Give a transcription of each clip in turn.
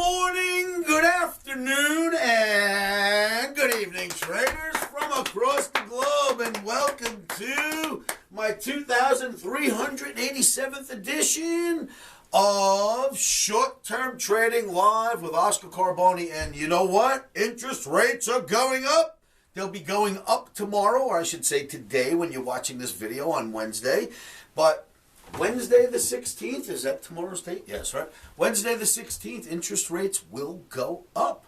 morning, good afternoon, and good evening, traders from across the globe, and welcome to my 2387th edition of Short-Term Trading Live with Oscar Carboni. And you know what? Interest rates are going up. They'll be going up tomorrow, or I should say today when you're watching this video on Wednesday. But Wednesday the 16th, is that tomorrow's date? Yes, right? Wednesday the 16th, interest rates will go up.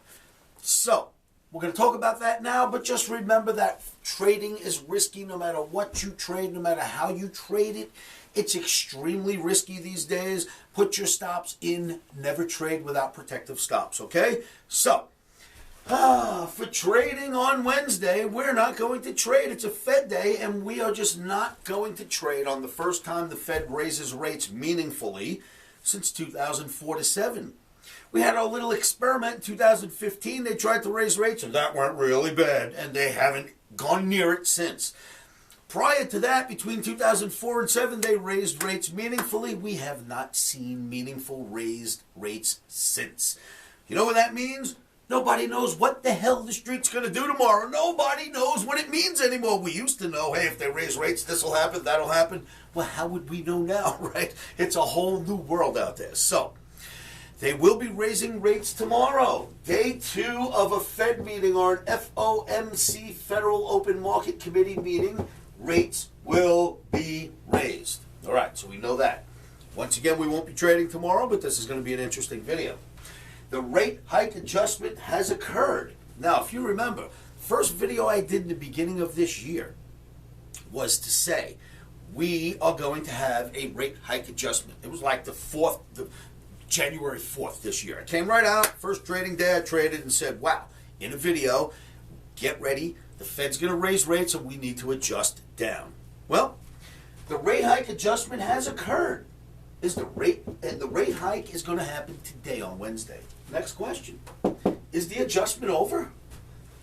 So, we're going to talk about that now, but just remember that trading is risky no matter what you trade, no matter how you trade it. It's extremely risky these days. Put your stops in. Never trade without protective stops, okay? So, for trading on Wednesday, we're not going to trade. It's a Fed day, and we are just not going to trade on the first time the Fed raises rates meaningfully since 2004-07. We had our little experiment in 2015. They tried to raise rates, and that went really bad, and they haven't gone near it since. Prior to that, between 2004 and 7, they raised rates meaningfully. We have not seen meaningful raised rates since. You know what that means? Nobody knows what the hell the street's going to do tomorrow. Nobody knows what it means anymore. We used to know, hey, if they raise rates, this will happen, that'll happen. Well, how would we know now, right? It's a whole new world out there. So, they will be raising rates tomorrow. Day 2 of a Fed meeting, or an FOMC, Federal Open Market Committee meeting. Rates will be raised. All right, so we know that. Once again, we won't be trading tomorrow, but this is going to be an interesting video. The rate hike adjustment has occurred. Now, if you remember, first video I did in the beginning of this year was to say we are going to have a rate hike adjustment. It was like the January 4th this year. I came right out, first trading day I traded and said, wow, in a video, get ready, the Fed's going to raise rates and we need to adjust down. Well, the rate hike adjustment has occurred. The rate hike is going to happen today on Wednesday. Next question. Is the adjustment over?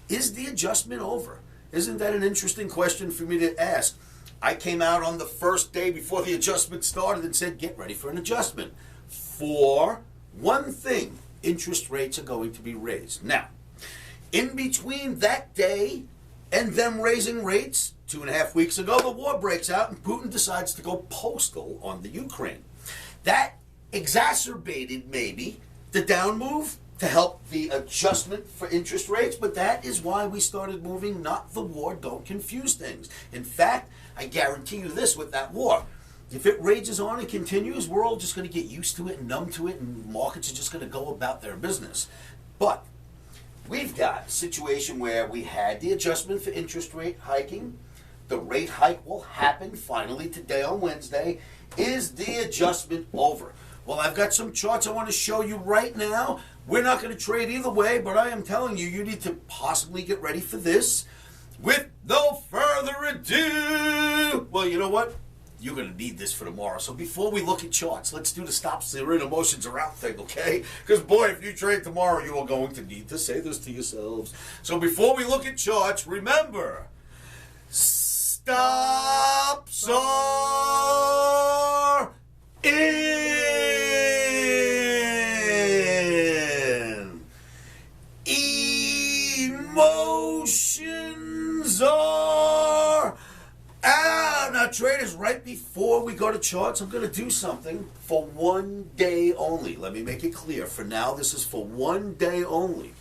Is the adjustment over? Isn't that an interesting question for me to ask? I came out on the first day before the adjustment started and said, get ready for an adjustment. For one thing, interest rates are going to be raised. Now, in between that day and them raising rates, 2.5 weeks ago, the war breaks out and Putin decides to go postal on the Ukraine. That exacerbated, maybe, the down move to help the adjustment for interest rates, but that is why we started moving, not the war. Don't confuse things. In fact, I guarantee you this with that war. If it rages on and continues, we're all just going to get used to it and numb to it, and markets are just going to go about their business. But we've got a situation where we had the adjustment for interest rate hiking. The rate hike will happen finally today on Wednesday. Is the adjustment over? Well, I've got some charts I want to show you right now. We're not going to trade either way, but I am telling you, you need to possibly get ready for this. With no further ado, well, you know what? You're going to need this for tomorrow. So before we look at charts, let's do the stops, the in, emotions are out thing, okay? Because, boy, if you trade tomorrow, you are going to need to say this to yourselves. So before we look at charts, remember, stops are in. Emotions are out. Now, traders, right before we go to charts, I'm going to do something for one day only. Let me make it clear. For now, this is for one day only.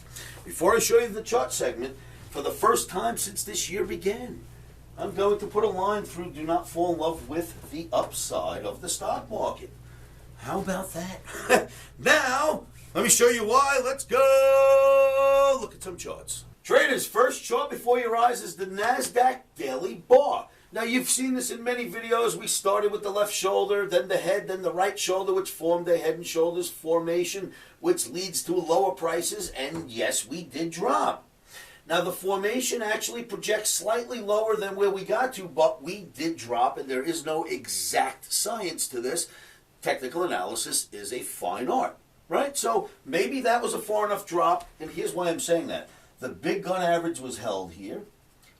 Before I show you the chart segment, for the first time since this year began, I'm going to put a line through do not fall in love with the upside of the stock market. How about that? Now, let me show you why. Let's go look at some charts. Traders, first chart before your eyes is the NASDAQ daily bar. Now, you've seen this in many videos. We started with the left shoulder, then the head, then the right shoulder, which formed a head and shoulders formation, which leads to lower prices, and yes, we did drop. Now, the formation actually projects slightly lower than where we got to, but we did drop, and there is no exact science to this. Technical analysis is a fine art, right? So maybe that was a far enough drop, and here's why I'm saying that. The big gun average was held here,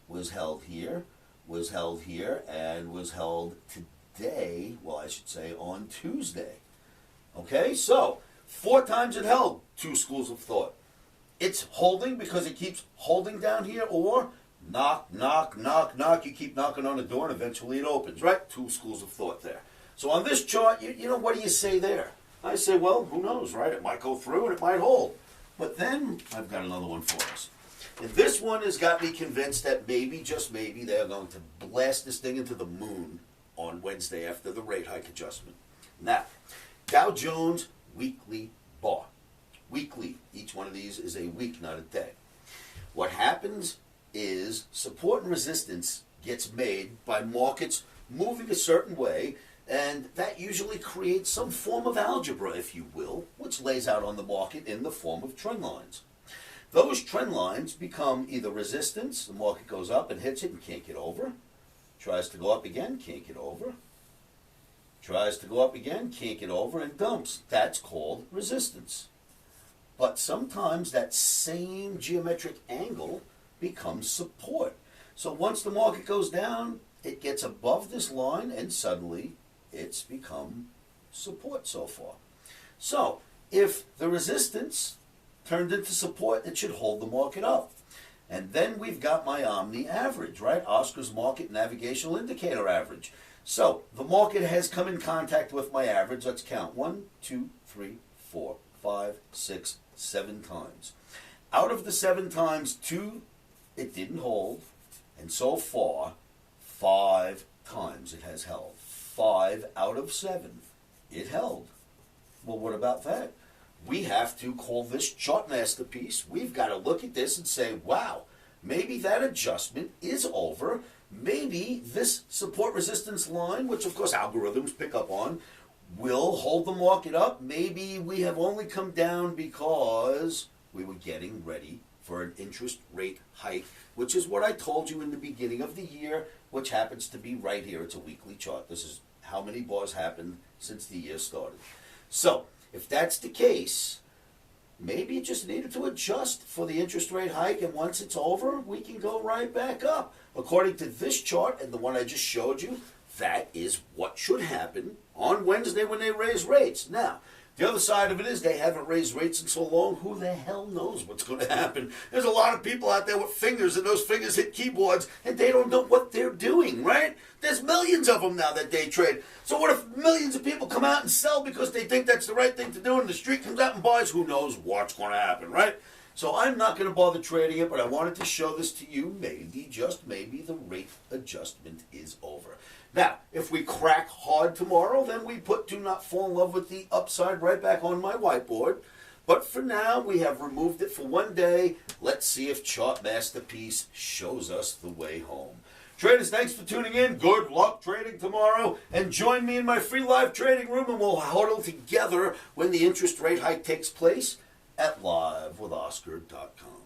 was held here, was held here, and was held today, well, I should say on Tuesday. Okay, so 4 times it held, 2 schools of thought. It's holding because it keeps holding down here, or knock, knock, knock, knock. You keep knocking on the door and eventually it opens, right? 2 schools of thought there. So on this chart, you know, what do you say there? I say, well, who knows, right? It might go through and it might hold. But then I've got another one for us. And this one has got me convinced that maybe, just maybe, they're going to blast this thing into the moon on Wednesday after the rate hike adjustment. Now, Dow Jones weekly bar. Weekly. Each one of these is a week, not a day. What happens is support and resistance gets made by markets moving a certain way, and that usually creates some form of algebra, if you will, which lays out on the market in the form of trend lines. Those trend lines become either resistance, the market goes up and hits it and can't get over, tries to go up again, can't get over, tries to go up again, can't get over, and dumps. That's called resistance. But sometimes that same geometric angle becomes support. So once the market goes down, it gets above this line and suddenly it's become support so far. So if the resistance turned into support, it should hold the market up. And then we've got my OMNI average, right? Oscar's Market Navigational Indicator average. So the market has come in contact with my average. Let's count. 1, 2, 3, 4, 5, 6, 7 times. Out of the 7 times, 2, it didn't hold. And so far, 5 times it has held. 5 out of 7, it held. Well, what about that? We have to call this chart masterpiece. We've got to look at this and say, wow, maybe that adjustment is over. Maybe this support resistance line, which of course algorithms pick up on, will hold the market up. Maybe we have only come down because we were getting ready for an interest rate hike, which is what I told you in the beginning of the year, which happens to be right here. It's a weekly chart. This is how many bars happened since the year started. So if that's the case, maybe it just needed to adjust for the interest rate hike, and once it's over, we can go right back up. According to this chart and the one I just showed you, that is what should happen on Wednesday when they raise rates. Now, the other side of it is they haven't raised rates in so long, who the hell knows what's going to happen? There's a lot of people out there with fingers, and those fingers hit keyboards, and they don't know what they're doing, right? There's millions of them now that day trade. So what if millions of people come out and sell because they think that's the right thing to do, and the street comes out and buys? Who knows what's going to happen, right? So I'm not going to bother trading it, but I wanted to show this to you. Maybe, just maybe, the rate adjustment is over. Now, if we crack hard tomorrow, then we put "do not fall in love with the upside" right back on my whiteboard. But for now, we have removed it for one day. Let's see if Chart Masterpiece shows us the way home. Traders, thanks for tuning in. Good luck trading tomorrow. And join me in my free live trading room, and we'll huddle together when the interest rate hike takes place at livewithoscar.com.